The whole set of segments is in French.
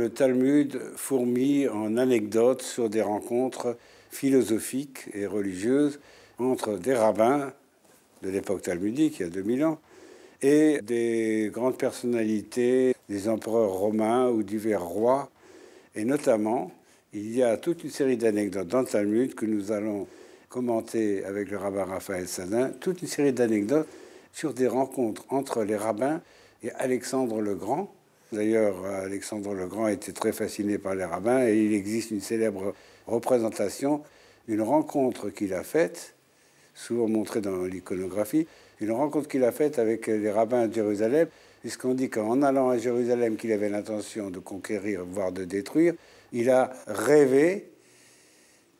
le Talmud fourmille en anecdotes sur des rencontres philosophiques et religieuses entre des rabbins de l'époque talmudique, il y a 2000 ans, et des grandes personnalités, des empereurs romains ou divers rois. Et notamment, il y a toute une série d'anecdotes dans le Talmud que nous allons commenter avec le rabbin Raphaël Sadin, toute une série d'anecdotes sur des rencontres entre les rabbins et Alexandre le Grand. D'ailleurs, Alexandre le Grand était très fasciné par les rabbins et il existe une célèbre représentation d'une rencontre qu'il a faite, souvent montrée dans l'iconographie, une rencontre qu'il a faite avec les rabbins de Jérusalem, puisqu'on dit qu'en allant à Jérusalem qu'il avait l'intention de conquérir, voire de détruire, il a rêvé,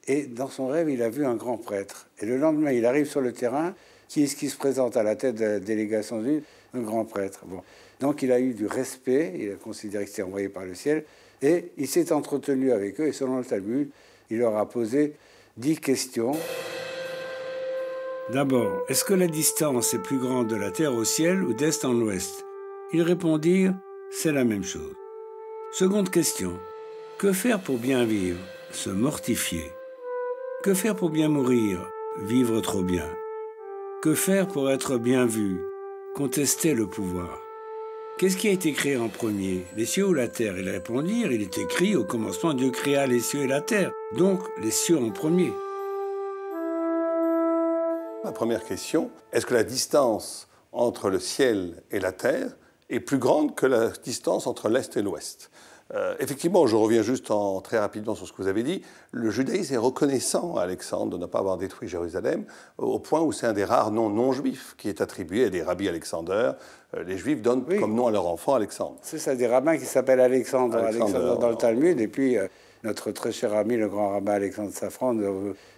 et dans son rêve, il a vu un grand prêtre. Et le lendemain, il arrive sur le terrain, qui est-ce qui se présente à la tête de la délégation juive? Un grand prêtre. Bon. Donc il a eu du respect, il a considéré que c'était envoyé par le ciel, et il s'est entretenu avec eux, et selon le Talmud, il leur a posé 10 questions. D'abord, est-ce que la distance est plus grande de la terre au ciel ou d'est en ouest? Ils répondirent, c'est la même chose. Seconde question, que faire pour bien vivre? Se mortifier. Que faire pour bien mourir? Vivre trop bien. Que faire pour être bien vu? Contester le pouvoir. Qu'est-ce qui a été créé en premier, les cieux ou la terre? Ils répondirent, il est écrit, au commencement Dieu créa les cieux et la terre, donc les cieux en premier. La première question, est-ce que la distance entre le ciel et la terre est plus grande que la distance entre l'Est et l'Ouest? Effectivement, je reviens juste très rapidement sur ce que vous avez dit. Le judaïsme est reconnaissant à Alexandre de ne pas avoir détruit Jérusalem, au point où c'est un des rares noms non-juifs qui est attribué à des rabbis Alexander. Les juifs donnent comme nom à leur enfant Alexandre. C'est ça, des rabbins qui s'appellent Alexandre dans le Talmud, et puis notre très cher ami, le grand rabbin Alexandre Safran,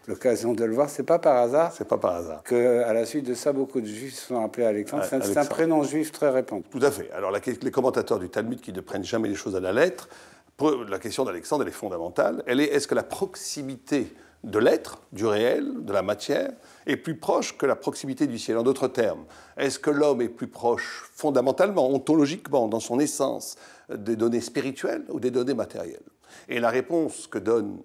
l'occasion de le voir, c'est pas par hasard. C'est pas par hasard. Qu'à la suite de ça, beaucoup de juifs se sont appelés Alexandre. C'est un prénom juif très répandu. Tout à fait. Alors les commentateurs du Talmud qui ne prennent jamais les choses à la lettre, la question d'Alexandre, elle est fondamentale. Elle est, est-ce que la proximité de l'être, du réel, de la matière, est plus proche que la proximité du ciel? En d'autres termes, est-ce que l'homme est plus proche fondamentalement, ontologiquement, dans son essence, des données spirituelles ou des données matérielles? Et la réponse que donnent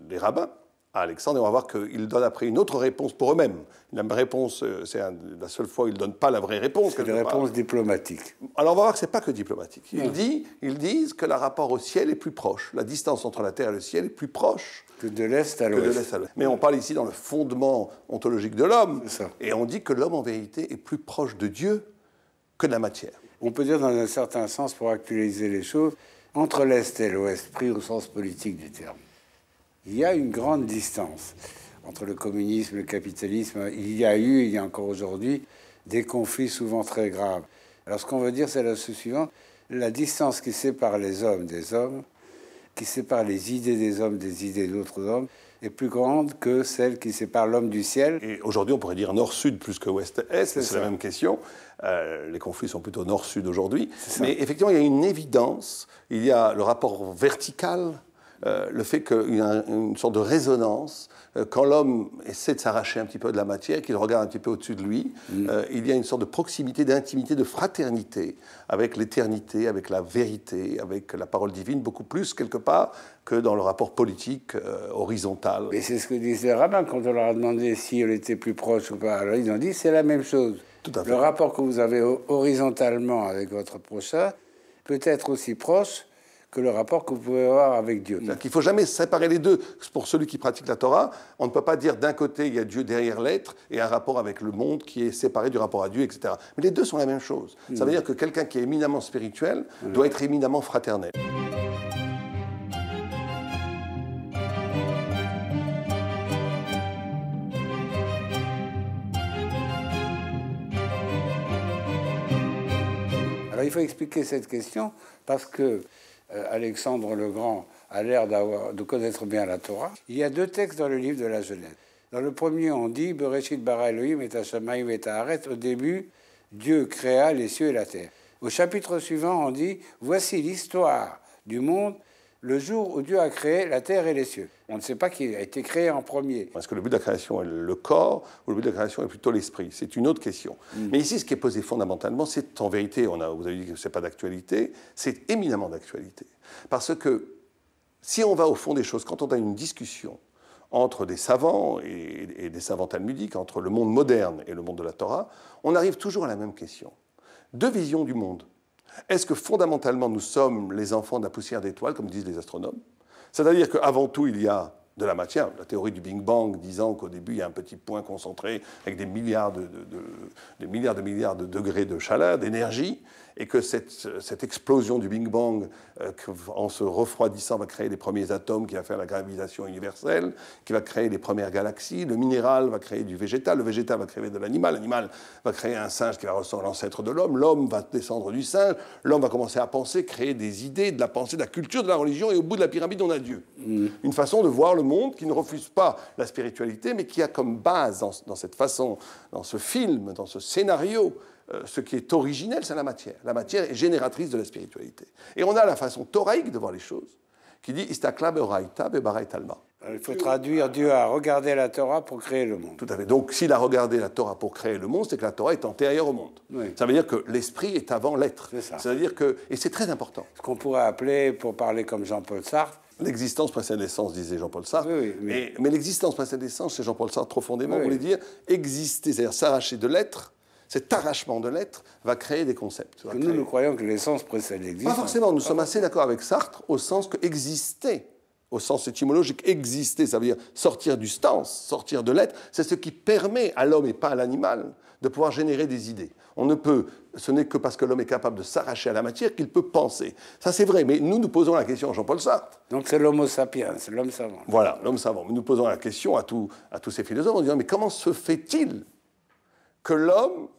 les rabbins à Alexandre, et on va voir qu'ils donnent après une autre réponse pour eux-mêmes. La réponse, c'est la seule fois où ils ne donnent pas la vraie réponse. C'est une réponse diplomatique. Alors on va voir que ce n'est pas que diplomatique. Ils disent que le rapport au ciel est plus proche. La distance entre la terre et le ciel est plus proche que de l'Est à l'Ouest. Mais on parle ici dans le fondement ontologique de l'homme. Et on dit que l'homme, en vérité, est plus proche de Dieu que de la matière. On peut dire, dans un certain sens, pour actualiser les choses, entre l'Est et l'Ouest, pris au sens politique du terme, il y a une grande distance entre le communisme et le capitalisme. Il y a encore aujourd'hui, des conflits souvent très graves. Alors ce qu'on veut dire, c'est la chose suivante, la distance qui sépare les hommes des hommes, qui sépare les idées des hommes des idées d'autres hommes, est plus grande que celle qui sépare l'homme du ciel. Et aujourd'hui, on pourrait dire nord-sud plus que ouest-est, c'est la même question. Les conflits sont plutôt nord-sud aujourd'hui. Mais effectivement, il y a une évidence, il y a le rapport vertical, le fait qu'il y a une sorte de résonance. Quand l'homme essaie de s'arracher un petit peu de la matière, qu'il regarde un petit peu au-dessus de lui, il y a une sorte de proximité, d'intimité, de fraternité avec l'éternité, avec la vérité, avec la parole divine, beaucoup plus, quelque part, que dans le rapport politique horizontal. Et c'est ce que disaient les rabbins quand on leur a demandé si on était plus proche ou pas. Alors ils ont dit c'est la même chose. Tout à fait. Le rapport que vous avez horizontalement avec votre prochain peut être aussi proche que le rapport que vous pouvez avoir avec Dieu. Il ne faut jamais séparer les deux. Pour celui qui pratique la Torah, on ne peut pas dire d'un côté, il y a Dieu derrière l'être, et un rapport avec le monde qui est séparé du rapport à Dieu, etc. Mais les deux sont la même chose. Ça veut dire que quelqu'un qui est éminemment spirituel doit être éminemment fraternel. Alors il faut expliquer cette question parce que Alexandre le Grand a l'air de connaître bien la Torah. Il y a 2 textes dans le livre de la Genèse. Dans le premier, on dit « Bereshit bara Elohim et hashamayim et haaretz ». Au début, Dieu créa les cieux et la terre. Au chapitre suivant, on dit « Voici l'histoire du monde le jour où Dieu a créé la terre et les cieux. On ne sait pas qui a été créé en premier. Est-ce que le but de la création est le corps ou le but de la création est plutôt l'esprit? C'est une autre question. Mais ici, ce qui est posé fondamentalement, c'est en vérité, vous avez dit que ce n'est pas d'actualité, c'est éminemment d'actualité. Parce que si on va au fond des choses, quand on a une discussion entre des savants et des savants talmudiques, entre le monde moderne et le monde de la Torah, on arrive toujours à la même question. Deux visions du monde. Est-ce que fondamentalement nous sommes les enfants de la poussière d'étoiles, comme disent les astronomes? C'est-à-dire qu'avant tout, il y a de la matière, la théorie du Big Bang disant qu'au début, il y a un petit point concentré avec des milliards de degrés de chaleur, d'énergie, et que cette explosion du Big Bang, en se refroidissant, va créer les premiers atomes, qui va faire la gravitation universelle, qui va créer les premières galaxies, le minéral va créer du végétal, le végétal va créer de l'animal, l'animal va créer un singe qui va ressembler à l'ancêtre de l'homme, l'homme va descendre du singe, l'homme va commencer à penser, créer des idées, de la pensée, de la culture, de la religion, et au bout de la pyramide, on a Dieu. Une façon de voir le monde qui ne refuse pas la spiritualité, mais qui a comme base dans cette façon, dans ce film, dans ce scénario, ce qui est originel, c'est la matière. La matière est génératrice de la spiritualité. Et on a la façon thoraïque de voir les choses, qui dit « Istakla be'oraita be'barait alma ». Il faut traduire Dieu a regardé la Torah pour créer le monde. Tout à fait. Donc, s'il a regardé la Torah pour créer le monde, c'est que la Torah est antérieure au monde. Oui. Ça veut dire que l'esprit est avant l'être. C'est ça. C'est-à-dire que, et c'est très important. Ce qu'on pourrait appeler, pour parler comme Jean-Paul Sartre, l'existence précède l'essence, disait Jean-Paul Sartre. Oui, mais l'existence précède l'essence, chez Jean-Paul Sartre, profondément, voulait dire exister, c'est-à-dire s'arracher de l'être. Cet arrachement de l'être va créer des concepts. Nous croyons que l'essence précède l'existence. Pas forcément, nous sommes assez d'accord avec Sartre au sens que exister, au sens étymologique, exister, ça veut dire sortir du stance, sortir de l'être, c'est ce qui permet à l'homme et pas à l'animal de pouvoir générer des idées. On ne peut, ce n'est que parce que l'homme est capable de s'arracher à la matière qu'il peut penser. Ça c'est vrai, mais nous posons la question à Jean-Paul Sartre. Donc c'est l'homo sapiens, c'est l'homme savant. Voilà, l'homme savant. Nous posons la question à tous ces philosophes en disant, mais comment se fait-il que l'homme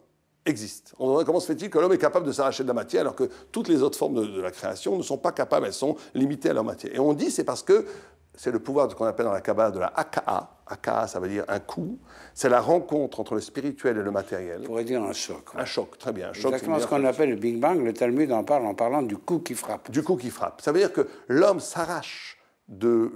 existe? Comment se fait-il que l'homme est capable de s'arracher de la matière alors que toutes les autres formes de la création ne sont pas capables, elles sont limitées à leur matière? Et on dit c'est parce que c'est le pouvoir de ce qu'on appelle dans la Kabbalah de la Haka'a. Haka'a, ça veut dire un coup. C'est la rencontre entre le spirituel et le matériel. On pourrait dire un choc. Un choc, très bien. Un choc, exactement ce qu'on appelle le Big Bang. Le Talmud en parle en parlant du coup qui frappe. Du coup qui frappe. Ça veut dire que l'homme s'arrache de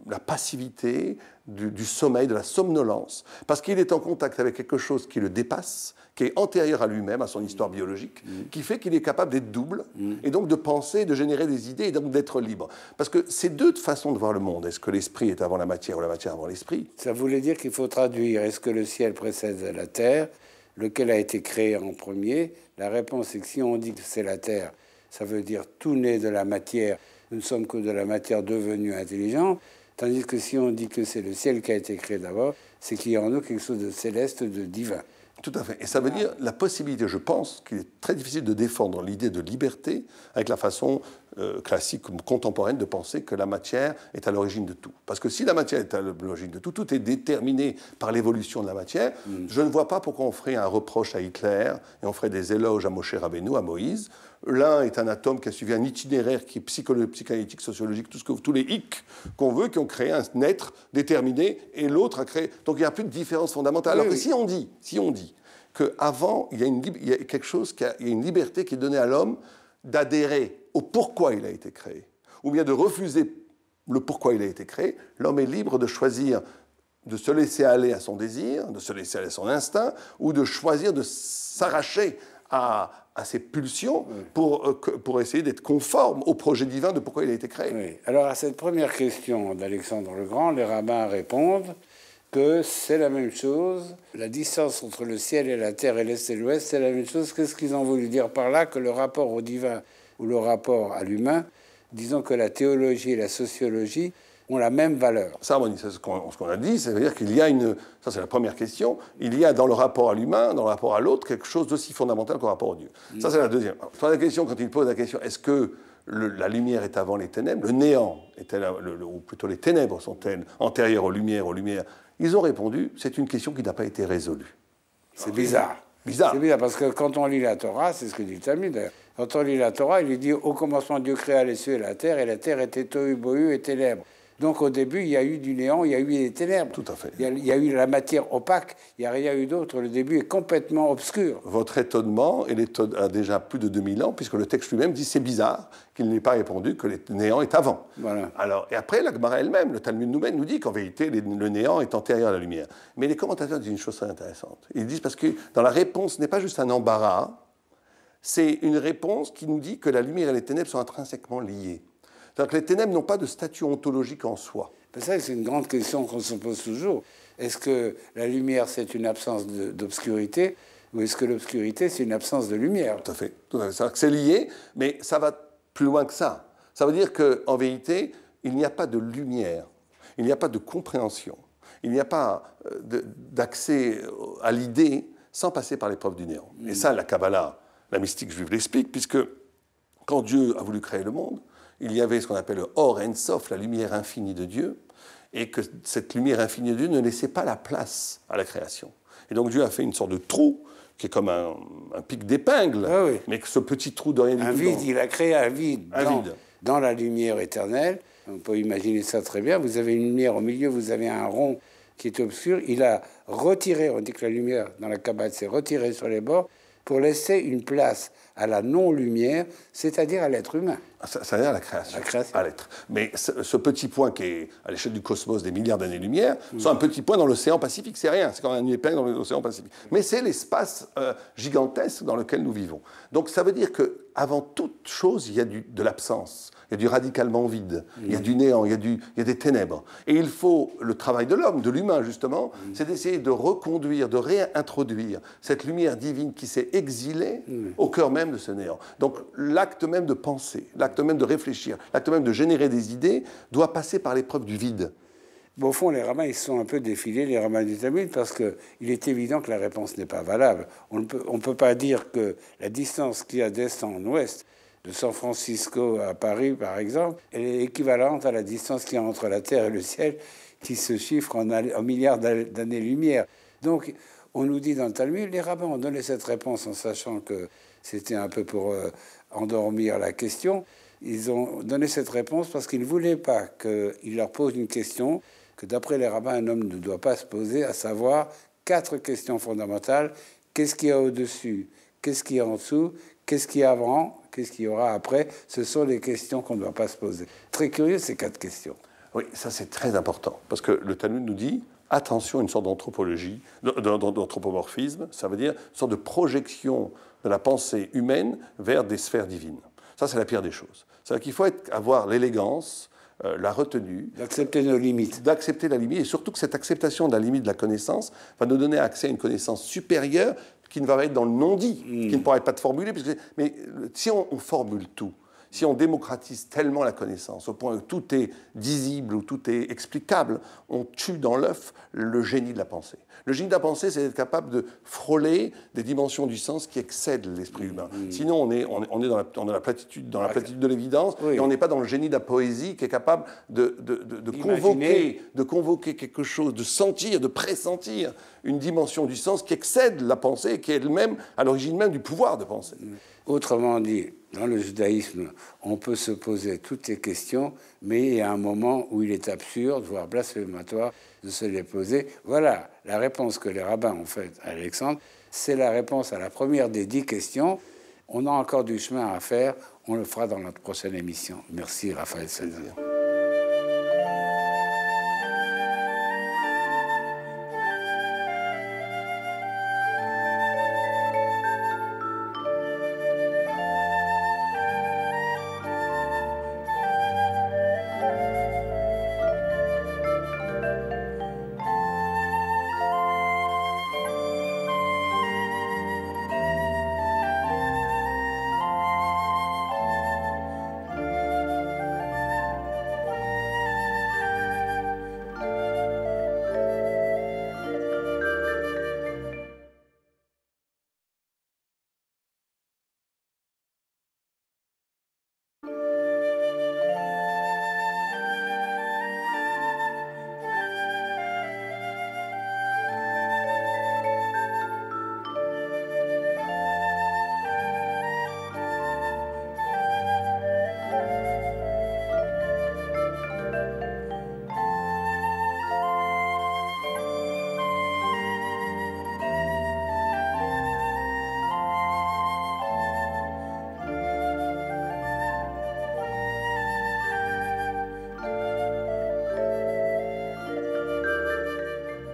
la passivité, du sommeil, de la somnolence, parce qu'il est en contact avec quelque chose qui le dépasse, qui est antérieur à lui-même, à son histoire biologique, qui fait qu'il est capable d'être double, et donc de penser, de générer des idées, et donc d'être libre. Parce que c'est deux façons de voir le monde. Est-ce que l'esprit est avant la matière ou la matière avant l'esprit? Ça voulait dire qu'il faut traduire, est-ce que le ciel précède la terre, lequel a été créé en premier? La réponse est que si on dit que c'est la terre, ça veut dire tout né de la matière, nous ne sommes que de la matière devenue intelligente. Tandis que si on dit que c'est le ciel qui a été créé d'abord, c'est qu'il y a en nous quelque chose de céleste, de divin. Tout à fait. Et ça veut dire la possibilité, je pense, qu'il est très difficile de défendre l'idée de liberté avec la façon classique, contemporaine, de penser que la matière est à l'origine de tout. Parce que si la matière est à l'origine de tout, tout est déterminé par l'évolution de la matière. Je ne vois pas pourquoi on ferait un reproche à Hitler et on ferait des éloges à Moshe Rabbeinu, à Moïse. L'un est un atome qui a suivi un itinéraire qui est psychanalytique, sociologique, tous les hic qu'on veut, qui ont créé un être déterminé, et l'autre a créé... Donc il n'y a plus de différence fondamentale. Alors que si on dit qu'avant, il y a quelque chose, il y a une liberté qui est donnée à l'homme d'adhérer au pourquoi il a été créé, ou bien de refuser le pourquoi il a été créé, l'homme est libre de choisir de se laisser aller à son désir, de se laisser aller à son instinct, ou de choisir de s'arracher à ses pulsions pour essayer d'être conforme au projet divin de pourquoi il a été créé. Oui. Alors à cette première question d'Alexandre le Grand, les rabbins répondent que c'est la même chose. La distance entre le ciel et la terre et l'est et l'ouest, c'est la même chose. Qu'est-ce qu'ils ont voulu dire par là? Que le rapport au divin ou le rapport à l'humain, disons que la théologie et la sociologie ont la même valeur. Ça, c'est ce qu'on a dit, c'est-à-dire qu'il y a une... Ça, c'est la première question. Il y a dans le rapport à l'humain, dans le rapport à l'autre, quelque chose d'aussi fondamental qu'au rapport au Dieu. Ça, c'est la deuxième. Troisième question, quand il pose la question, est-ce que la lumière est avant les ténèbres? Le néant, ou plutôt les ténèbres, sont-elles antérieures aux lumières? Ils ont répondu, c'est une question qui n'a pas été résolue. C'est bizarre. Bizarre. C'est bizarre, parce que quand on lit la Torah, c'est ce que dit le Talmud d'ailleurs, quand on lit la Torah, il dit « Au commencement, Dieu créa les cieux et la terre était tohu bohu et ténèbres ». Donc au début, il y a eu du néant, il y a eu des ténèbres. Tout à fait. Il y a eu la matière opaque, il n'y a rien eu d'autre. Le début est complètement obscur. Votre étonnement a déjà plus de 2000 ans, puisque le texte lui-même dit c'est bizarre qu'il n'ait pas répondu que le néant est avant. Voilà. Alors, et après, la Gemara elle-même, le Talmud nous dit qu'en vérité, le néant est antérieur à la lumière. Mais les commentateurs disent une chose très intéressante. Ils disent parce que dans la réponse, ce n'est pas juste un embarras, c'est une réponse qui nous dit que la lumière et les ténèbres sont intrinsèquement liées. C'est-à-dire que les ténèbres n'ont pas de statut ontologique en soi. Ça, c'est une grande question qu'on se pose toujours. Est-ce que la lumière, c'est une absence d'obscurité, ou est-ce que l'obscurité, c'est une absence de lumière? Tout à fait. C'est-à-dire que c'est lié, mais ça va plus loin que ça. Ça veut dire qu'en vérité, il n'y a pas de lumière, il n'y a pas de compréhension, il n'y a pas d'accès à l'idée sans passer par l'épreuve du néant. Et ça, la Kabbalah, la mystique juive l'explique, puisque quand Dieu a voulu créer le monde, il y avait ce qu'on appelle le Or En Sof, la lumière infinie de Dieu, et que cette lumière infinie de Dieu ne laissait pas la place à la création. Et donc Dieu a fait une sorte de trou, qui est comme un pic d'épingle, ah oui. mais que ce petit trou de rien du tout. Un vide, il a créé un vide, dans la lumière éternelle. On peut imaginer ça très bien. Vous avez une lumière au milieu, vous avez un rond qui est obscur. Il a retiré, on dit que la lumière dans la Kabbale s'est retirée sur les bords, pour laisser une place à la non-lumière, c'est-à-dire à l'être humain. C'est-à-dire à la création, à l'être. Mais ce petit point qui est à l'échelle du cosmos des milliards d'années-lumière, c'est un petit point dans l'océan Pacifique, c'est rien, c'est comme un épingle dans l'océan Pacifique. Mais c'est l'espace gigantesque dans lequel nous vivons. Donc ça veut dire qu'avant toute chose, il y a de l'absence, il y a du radicalement vide, il y a du néant, il y a des ténèbres. Et il faut, le travail de l'homme, de l'humain justement, c'est d'essayer de reconduire, de réintroduire cette lumière divine qui s'est exilée au cœur même de ce néant. Donc l'acte même de penser, l'acte même de réfléchir, l'acte même de générer des idées doit passer par l'épreuve du vide. Bon, au fond, les rabbins, ils se sont un peu défilés, les rabbins du Talmud, parce qu'il est évident que la réponse n'est pas valable. On ne peut pas dire que la distance qu'il y a d'est en ouest, de San Francisco à Paris, par exemple, elle est équivalente à la distance qu'il y a entre la Terre et le ciel, qui se chiffre en milliards d'années-lumière. Donc, on nous dit dans le Talmud, les rabbins ont donné cette réponse en sachant que c'était un peu pour endormir la question. Ils ont donné cette réponse parce qu'ils ne voulaient pas qu'il leur pose une question que, d'après les rabbins, un homme ne doit pas se poser, à savoir 4 questions fondamentales. Qu'est-ce qu'il y a au-dessus? Qu'est-ce qu'il y a en dessous? Qu'est-ce qu'il y a avant? Qu'est-ce qu'il y aura après? Ce sont les questions qu'on ne doit pas se poser. Très curieux, ces 4 questions. Oui, ça c'est très important, parce que le Talmud nous dit, attention à une sorte d'anthropologie, d'anthropomorphisme, ça veut dire une sorte de projection de la pensée humaine vers des sphères divines. Ça, c'est la pire des choses. C'est-à-dire qu'il faut avoir l'élégance, la retenue. D'accepter nos limites. D'accepter la limite, et surtout que cette acceptation de la limite de la connaissance va nous donner accès à une connaissance supérieure qui ne va pas être dans le non-dit, qui ne pourra pas être formulée. Mais si on formule tout, si on démocratise tellement la connaissance, au point où tout est dissible ou tout est explicable, on tue dans l'œuf le génie de la pensée. Le génie de la pensée, c'est d'être capable de frôler des dimensions du sens qui excèdent l'esprit humain. Sinon, on est dans la platitude de l'évidence, et on n'est pas dans le génie de la poésie qui est capable de convoquer quelque chose, de sentir, de pressentir une dimension du sens qui excède la pensée et qui est elle-même à l'origine même du pouvoir de penser. Autrement dit, dans le judaïsme, on peut se poser toutes ces questions, mais il y a un moment où il est absurde, voire blasphématoire, de se les poser. Voilà, la réponse que les rabbins ont faite à Alexandre, c'est la réponse à la première des 10 questions. On a encore du chemin à faire, on le fera dans notre prochaine émission. Merci Raphaël Salzir.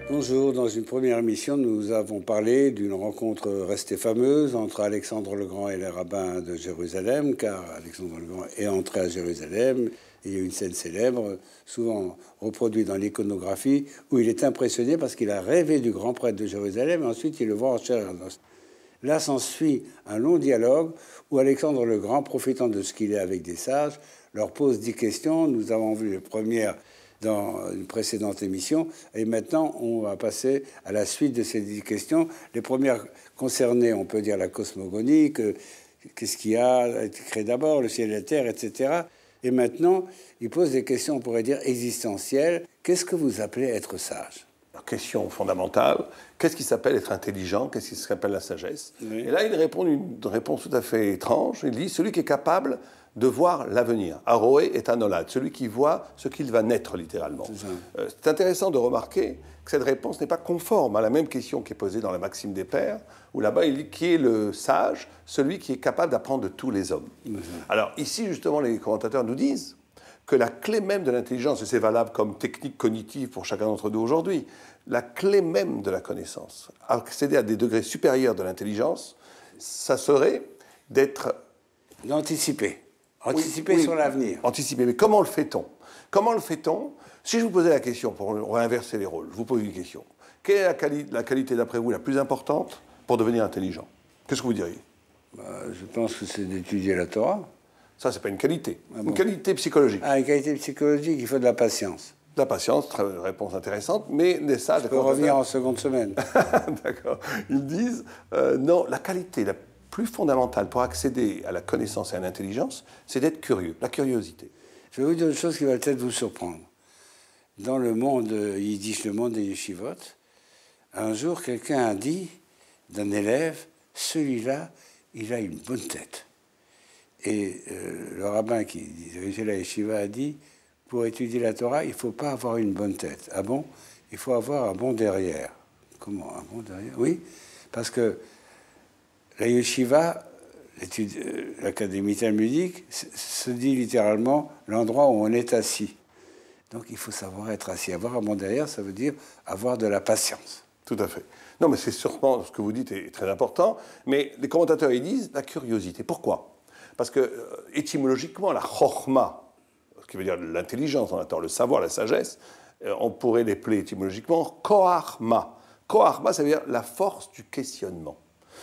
Bonjour, dans une première émission, nous avons parlé d'une rencontre restée fameuse entre Alexandre le Grand et les rabbins de Jérusalem, car Alexandre le Grand est entré à Jérusalem. Il y a une scène célèbre, souvent reproduite dans l'iconographie, où il est impressionné parce qu'il a rêvé du grand prêtre de Jérusalem, et ensuite il le voit en chair et en os. Là s'ensuit un long dialogue où Alexandre le Grand, profitant de ce qu'il est avec des sages, leur pose 10 questions. Nous avons vu les premières dans une précédente émission, et maintenant on va passer à la suite de ces 10 questions. Les premières concernaient, on peut dire, la cosmogonie, qu'est-ce qu'il y a été créé d'abord, le ciel et la terre, etc. Et maintenant, il pose des questions, on pourrait dire, existentielles. Qu'est-ce que vous appelez être sage ? La question fondamentale, qu'est-ce qui s'appelle être intelligent? Qu'est-ce qui s'appelle la sagesse? Oui. Et là, il répond une réponse tout à fait étrange. Il dit, celui qui est capable de voir l'avenir. Aroé est un olade, celui qui voit ce qu'il va naître, littéralement. C'est intéressant de remarquer que cette réponse n'est pas conforme à la même question qui est posée dans la Maxime des Pères, où là-bas, il dit, qui est le sage? Celui qui est capable d'apprendre de tous les hommes. Alors ici, justement, les commentateurs nous disent que la clé même de l'intelligence, et c'est valable comme technique cognitive pour chacun d'entre nous aujourd'hui, la clé même de la connaissance, accéder à des degrés supérieurs de l'intelligence, ça serait d'être... D'anticiper. Anticiper oui, sur l'avenir. Anticiper. Mais comment le fait-on? Comment le fait-on? Si je vous posais la question, pour inverser les rôles, je vous pose une question. Quelle est la qualité, d'après vous, la plus importante pour devenir intelligent? Qu'est-ce que vous diriez? Je pense que c'est d'étudier la Torah. Ça, c'est pas une qualité. Ah bon? Une qualité psychologique. Ah, une qualité psychologique, il faut de la patience. De la patience, réponse intéressante, mais les sages... Je peux revenir en seconde semaine. D'accord. Ils disent, non, la qualité la plus fondamentale pour accéder à la connaissance et à l'intelligence, c'est d'être curieux, la curiosité. Je vais vous dire une chose qui va peut-être vous surprendre. Dans le monde yiddish, le monde des yeshivot, un jour, quelqu'un a dit d'un élève, celui-là, il a une bonne tête. Et le rabbin qui dirigeait la yeshiva a dit, pour étudier la Torah, il ne faut pas avoir une bonne tête. Ah bon? Il faut avoir un bon derrière. Comment, un bon derrière? Oui, parce que la yeshiva, l'académie talmudique, se dit littéralement l'endroit où on est assis. Donc il faut savoir être assis. Avoir un bon derrière, ça veut dire avoir de la patience. Tout à fait. Non, mais c'est sûrement, ce que vous dites est très important, mais les commentateurs, ils disent la curiosité. Pourquoi? Parce que, étymologiquement, la chorma, ce qui veut dire l'intelligence, on attend le savoir, la sagesse, on pourrait l'épeler étymologiquement koarma. Koarma, ça veut dire la force du questionnement.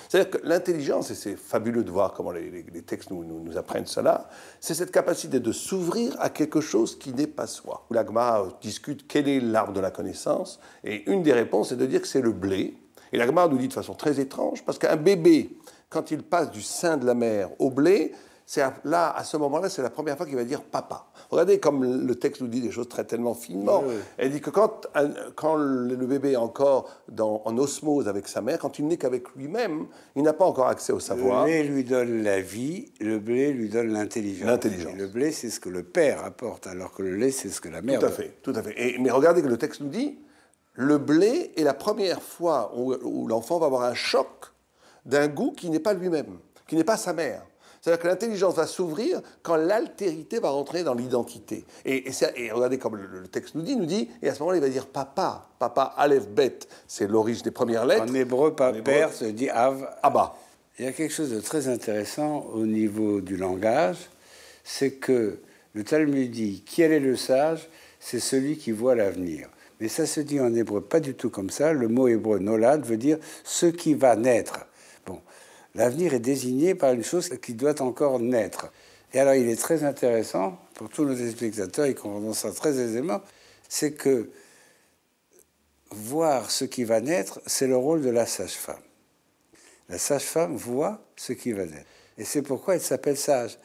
C'est-à-dire que l'intelligence, et c'est fabuleux de voir comment les textes nous apprennent cela, c'est cette capacité de s'ouvrir à quelque chose qui n'est pas soi. La Gemara discute quel est l'arbre de la connaissance, et une des réponses est de dire que c'est le blé. Et la Gemara nous dit de façon très étrange, parce qu'un bébé, quand il passe du sein de la mère au blé, là, à ce moment-là, c'est la première fois qu'il va dire papa. Regardez comme le texte nous dit des choses tellement finement. Oui. Elle dit que quand le bébé est encore en osmose avec sa mère, quand il n'est qu'avec lui-même, il n'a pas encore accès au savoir. Le lait lui donne la vie, le blé lui donne l'intelligence. L'intelligence. Et le blé, c'est ce que le père apporte, alors que le lait, c'est ce que la mère donne. Tout à fait. Mais regardez que le texte nous dit, le blé est la première fois où l'enfant va avoir un choc d'un goût qui n'est pas lui-même, qui n'est pas sa mère. C'est-à-dire que l'intelligence va s'ouvrir quand l'altérité va rentrer dans l'identité. Et regardez comme le texte nous dit, et à ce moment-là, il va dire papa. Papa, Aleph, Bet, c'est l'origine des premières lettres. En hébreu, père se dit Av. Abba. Il y a quelque chose de très intéressant au niveau du langage, c'est que le Talmud dit quel est le sage? C'est celui qui voit l'avenir. Mais ça se dit en hébreu pas du tout comme ça. Le mot hébreu nolad veut dire ce qui va naître. Bon. L'avenir est désigné par une chose qui doit encore naître. Et alors, il est très intéressant, pour tous nos spectateurs, ils comprendront ça très aisément, c'est que voir ce qui va naître, c'est le rôle de la sage-femme. La sage-femme voit ce qui va naître. Et c'est pourquoi elle s'appelle sage.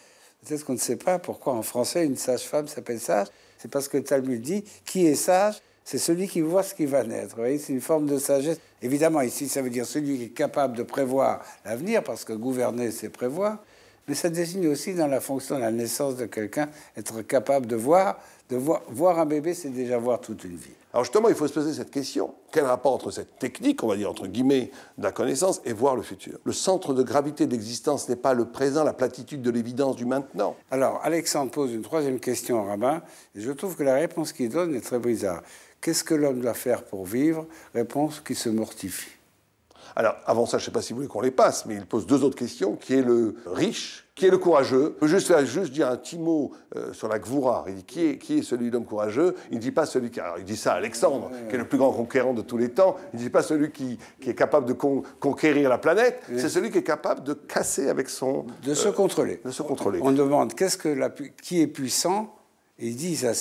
Peut-être qu'on ne sait pas pourquoi en français une sage-femme s'appelle sage. C'est parce que le Talmud dit qui est sage, c'est celui qui voit ce qui va naître. Vous voyez, c'est une forme de sagesse. Évidemment, ici, ça veut dire celui qui est capable de prévoir l'avenir, parce que gouverner, c'est prévoir. Mais ça désigne aussi dans la fonction de la naissance de quelqu'un, être capable de voir un bébé, c'est déjà voir toute une vie. Alors justement, il faut se poser cette question. Quel rapport entre cette technique, on va dire entre guillemets, de la connaissance et voir le futur? Le centre de gravité de l'existence n'est pas le présent, la platitude de l'évidence du maintenant. Alors, Alexandre pose une troisième question au rabbin, et je trouve que la réponse qu'il donne est très bizarre. Qu'est-ce que l'homme doit faire pour vivre? Réponse, qu'il se mortifie. Alors, avant ça, je ne sais pas si vous voulez qu'on les passe, mais il pose deux autres questions. Qui est le riche? Qui est le courageux? Je peux juste dire un petit mot sur la Gvoura. Il dit qui est celui d'homme courageux? Il ne dit pas celui qui... Alors, il dit ça à Alexandre, qui est le plus grand conquérant de tous les temps. Il ne dit pas celui qui est capable de conquérir la planète. Oui. C'est celui qui est capable de casser avec son... De se contrôler. De se contrôler. On demande qui est puissant? Il dit à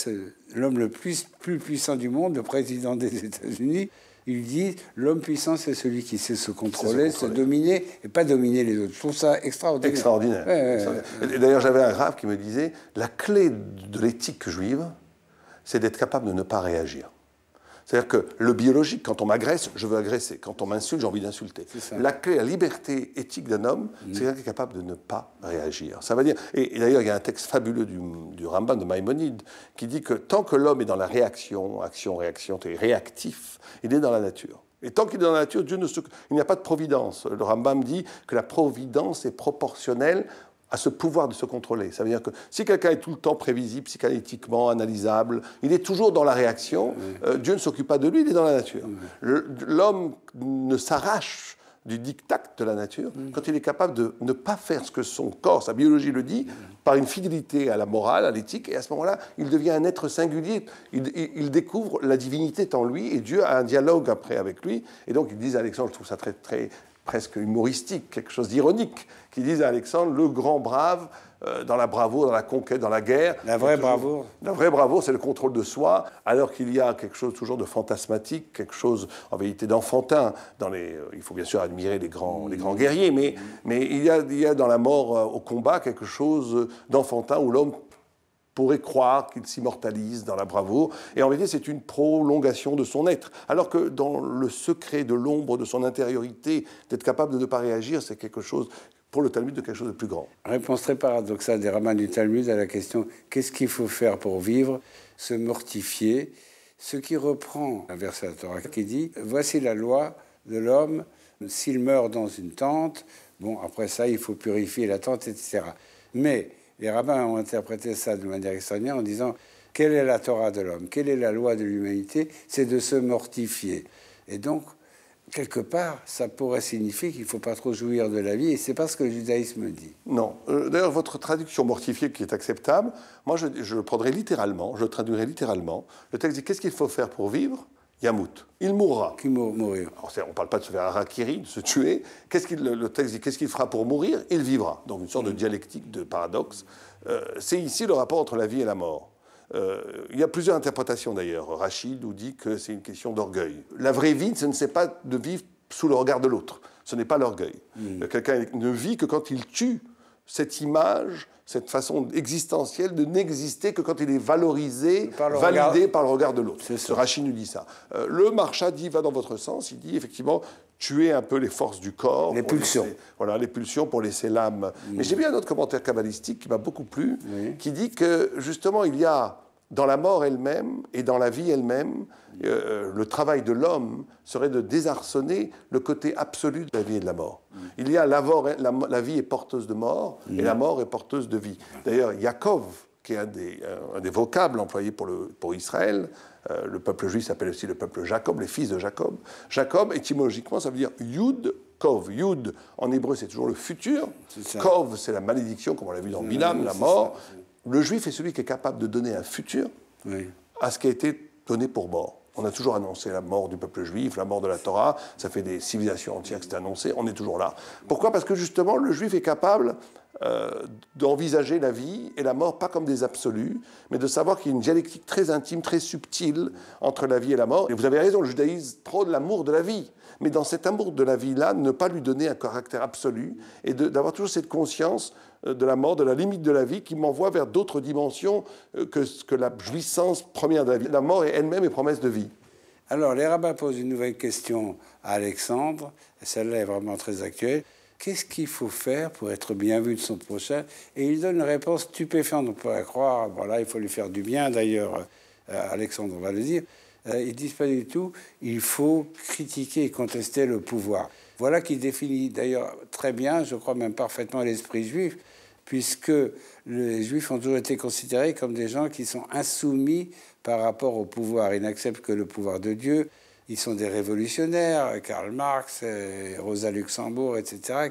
l'homme le plus puissant du monde, le président des États-Unis. Il dit l'homme puissant, c'est celui qui sait se contrôler, se dominer et pas dominer les autres. Je trouve ça extraordinaire. Extraordinaire. Et d'ailleurs, j'avais un grave qui me disait la clé de l'éthique juive, c'est d'être capable de ne pas réagir. C'est-à-dire que le biologique, quand on m'agresse, je veux agresser. Quand on m'insulte, j'ai envie d'insulter. La clé, la liberté éthique d'un homme, c'est quelqu'un qui est capable de ne pas réagir. Ça veut dire, et d'ailleurs, il y a un texte fabuleux du Rambam, de Maïmonide, qui dit que tant que l'homme est dans la réaction, action-réaction, est réactif, il est dans la nature. Et tant qu'il est dans la nature, il n'y a pas de providence. Le Rambam dit que la providence est proportionnelle à ce pouvoir de se contrôler. Ça veut dire que si quelqu'un est tout le temps prévisible, psychanalytiquement, analysable, il est toujours dans la réaction, Dieu ne s'occupe pas de lui, il est dans la nature. L'homme ne s'arrache du diktat de la nature quand il est capable de ne pas faire ce que son corps, sa biologie le dit, par une fidélité à la morale, à l'éthique, et à ce moment-là, il devient un être singulier. Il découvre la divinité en lui, et Dieu a un dialogue après avec lui. Et donc, ils disent à Alexandre, je trouve ça très presque humoristique, quelque chose d'ironique, qui disent à Alexandre, le grand brave, dans la bravoure, dans la conquête, dans la guerre. La vraie bravoure. La vraie bravoure, c'est le contrôle de soi, alors qu'il y a quelque chose toujours de fantasmatique, quelque chose en vérité d'enfantin. Il faut bien sûr admirer les grands guerriers, mais il y a dans la mort au combat quelque chose d'enfantin où l'homme pourrait croire qu'il s'immortalise dans la bravoure. Et en vérité, c'est une prolongation de son être. Alors que dans le secret de l'ombre de son intériorité, d'être capable de ne pas réagir, c'est quelque chose, pour le Talmud, de quelque chose de plus grand. Réponse très paradoxale des rabbins du Talmud à la question « Qu'est-ce qu'il faut faire pour vivre ?» Se mortifier. Ce qui reprend un verset de la Torah qui dit « Voici la loi de l'homme, s'il meurt dans une tente, bon, après ça, il faut purifier la tente, etc. » Mais les rabbins ont interprété ça de manière extraordinaire en disant « Quelle est la Torah de l'homme? Quelle est la loi de l'humanité? C'est de se mortifier. » Et donc, quelque part, ça pourrait signifier qu'il ne faut pas trop jouir de la vie, et c'est pas ce que le judaïsme dit. Non. D'ailleurs, votre traduction mortifiée, qui est acceptable, moi, je le prendrai littéralement, je le traduirai littéralement. Le texte dit « Qu'est-ce qu'il faut faire pour vivre ?» Yamout. Il mourra. Qui mourir. Alors, on ne parle pas de se faire harakiri, de se tuer. Le texte dit qu'est-ce qu'il fera pour mourir? Il vivra. Donc une sorte de dialectique, de paradoxe. C'est ici le rapport entre la vie et la mort. Il y a plusieurs interprétations d'ailleurs. Rachid nous dit que c'est une question d'orgueil. La vraie vie, ce n'est pas de vivre sous le regard de l'autre. Ce n'est pas l'orgueil. Quelqu'un ne vit que quand il tue cette image, cette façon existentielle de n'exister que quand il est valorisé, validé par le regard de l'autre. Rachid nous dit ça. Le Maharsha va dans votre sens, il dit effectivement tuer un peu les forces du corps. Les pulsions. Voilà, les pulsions pour laisser l'âme. Mais j'ai vu un autre commentaire kabbalistique qui m'a beaucoup plu, qui dit que justement il y a dans la mort elle-même et dans la vie elle-même, le travail de l'homme serait de désarçonner le côté absolu de la vie et de la mort. Il y a la vie est porteuse de mort et la mort est porteuse de vie. D'ailleurs, Yaakov, qui est un des vocables employés pour Israël, le peuple juif s'appelle aussi le peuple Jacob, les fils de Jacob. Jacob, étymologiquement, ça veut dire Yud, Kov. Yud, en hébreu, c'est toujours le futur. Kov, c'est la malédiction, comme on l'a vu dans Bilam, la mort. Le juif est celui qui est capable de donner un futur à ce qui a été donné pour mort. On a toujours annoncé la mort du peuple juif, la mort de la Torah. Ça fait des civilisations entières que c'est annoncé. On est toujours là. Pourquoi? Parce que justement, le juif est capable d'envisager la vie et la mort pas comme des absolus, mais de savoir qu'il y a une dialectique très intime, très subtile entre la vie et la mort. Et vous avez raison, le judaïsme prône l'amour de la vie. Mais dans cet amour de la vie-là, ne pas lui donner un caractère absolu et d'avoir toujours cette conscience de la mort, de la limite de la vie qui m'envoie vers d'autres dimensions que la jouissance première de la vie. La mort elle-même est promesse de vie. Alors, les rabbins posent une nouvelle question à Alexandre, et celle-là est vraiment très actuelle. Qu'est-ce qu'il faut faire pour être bien vu de son prochain? Et il donne une réponse stupéfiante. On pourrait croire, voilà, il faut lui faire du bien. D'ailleurs, Alexandre va le dire. Ils ne disent pas du tout, il faut critiquer et contester le pouvoir. Voilà qui définit d'ailleurs très bien, je crois même parfaitement, l'esprit juif, puisque les juifs ont toujours été considérés comme des gens qui sont insoumis par rapport au pouvoir. Ils n'acceptent que le pouvoir de Dieu. Ils sont des révolutionnaires, Karl Marx, Rosa Luxembourg, etc.,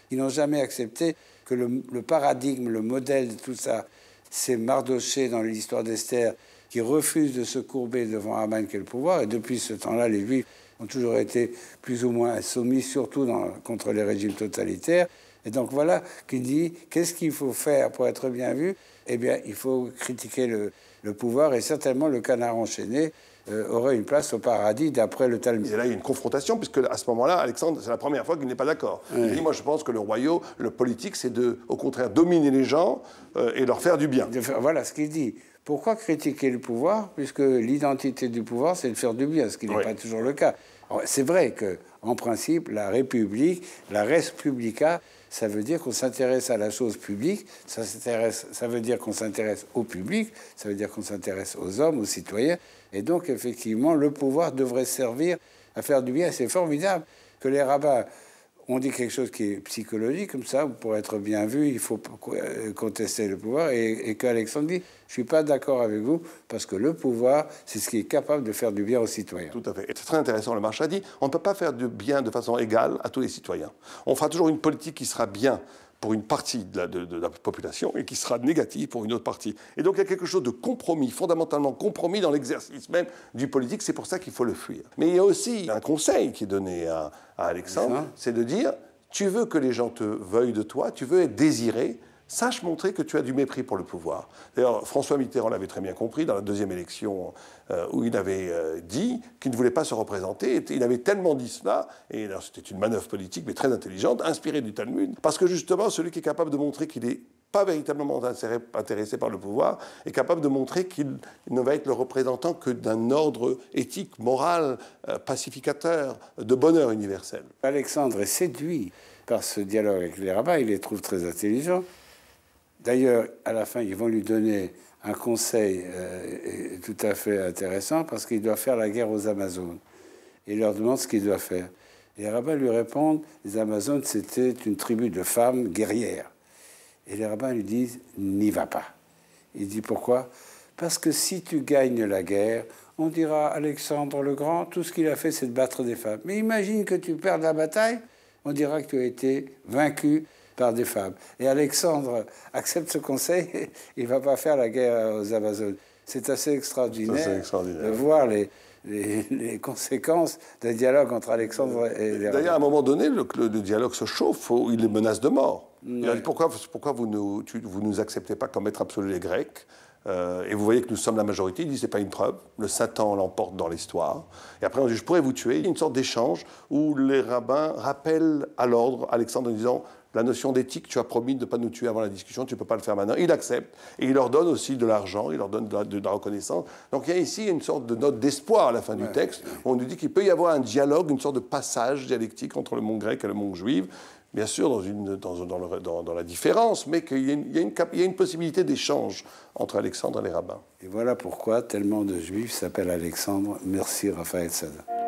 qui n'ont jamais accepté que le paradigme, le modèle de tout ça, c'est Mardochée dans l'histoire d'Esther, qui refuse de se courber devant Haman qui est le pouvoir. Et depuis ce temps-là, les Juifs ont toujours été plus ou moins soumis, surtout contre les régimes totalitaires. Et donc voilà qu'il dit, qu'est-ce qu'il faut faire pour être bien vu? Eh bien, il faut critiquer le pouvoir, et certainement le canard enchaîné aurait une place au paradis d'après le Talmud. Et là, il y a une confrontation, puisque à ce moment-là, Alexandre, c'est la première fois qu'il n'est pas d'accord. Oui. Il dit, moi, je pense que le royaume, le politique, c'est au contraire, dominer les gens et leur faire du bien. Voilà ce qu'il dit. Pourquoi critiquer le pouvoir? Puisque l'identité du pouvoir, c'est de faire du bien, ce qui n'est pas toujours le cas. C'est vrai qu'en principe, la République, la res publica, ça veut dire qu'on s'intéresse à la chose publique, ça veut dire qu'on s'intéresse au public, ça veut dire qu'on s'intéresse aux hommes, aux citoyens. Et donc, effectivement, le pouvoir devrait servir à faire du bien. C'est formidable que les rabbins ont dit quelque chose qui est psychologique, comme ça, pour être bien vu, il faut contester le pouvoir. Et qu'Alexandre dit, je ne suis pas d'accord avec vous, parce que le pouvoir, c'est ce qui est capable de faire du bien aux citoyens. Tout à fait. Et c'est très intéressant, le Marchal dit, on ne peut pas faire du bien de façon égale à tous les citoyens. On fera toujours une politique qui sera bien pour une partie de la population et qui sera négative pour une autre partie. Et donc il y a quelque chose de compromis, fondamentalement compromis dans l'exercice même du politique, c'est pour ça qu'il faut le fuir. Mais il y a aussi un conseil qui est donné à Alexandre, c'est de dire, tu veux que les gens te veuillent de toi, tu veux être désiré, sache montrer que tu as du mépris pour le pouvoir. D'ailleurs, François Mitterrand l'avait très bien compris dans la deuxième élection où il avait dit qu'il ne voulait pas se représenter. Il avait tellement dit cela, et c'était une manœuvre politique, mais très intelligente, inspirée du Talmud, parce que justement, celui qui est capable de montrer qu'il n'est pas véritablement intéressé par le pouvoir est capable de montrer qu'il ne va être le représentant que d'un ordre éthique, moral, pacificateur, de bonheur universel. Alexandre est séduit par ce dialogue avec les rabbins, il les trouve très intelligents. D'ailleurs, à la fin, ils vont lui donner un conseil tout à fait intéressant parce qu'il doit faire la guerre aux Amazones. Il leur demande ce qu'il doit faire. Et les rabbins lui répondent, les Amazones, c'était une tribu de femmes guerrières. Et les rabbins lui disent, n'y va pas. Il dit, pourquoi? Parce que si tu gagnes la guerre, on dira, Alexandre le Grand, tout ce qu'il a fait, c'est de battre des femmes. Mais imagine que tu perds la bataille, on dira que tu as été vaincu par des femmes. Et Alexandre accepte ce conseil, il ne va pas faire la guerre aux Amazones. C'est assez extraordinaire, de voir les conséquences d'un dialogue entre Alexandre et les rabbins. D'ailleurs, à un moment donné, le dialogue se chauffe, il les menace de mort. Il a dit, pourquoi vous ne nous acceptez pas comme maître absolu les Grecs et vous voyez que nous sommes la majorité. Il dit, c'est pas une preuve. Le Satan l'emporte dans l'histoire. Et après, on dit, je pourrais vous tuer. Il y a une sorte d'échange où les rabbins rappellent à l'ordre Alexandre en disant, la notion d'éthique, tu as promis de ne pas nous tuer avant la discussion, tu ne peux pas le faire maintenant. Il accepte. Et il leur donne aussi de l'argent, il leur donne de la reconnaissance. Donc il y a ici une sorte de note d'espoir à la fin du texte, où on nous dit qu'il peut y avoir un dialogue, une sorte de passage dialectique entre le monde grec et le monde juif, bien sûr dans la différence, mais qu'il y a une possibilité d'échange entre Alexandre et les rabbins. Et voilà pourquoi tellement de juifs s'appellent Alexandre. Merci Raphaël Sada.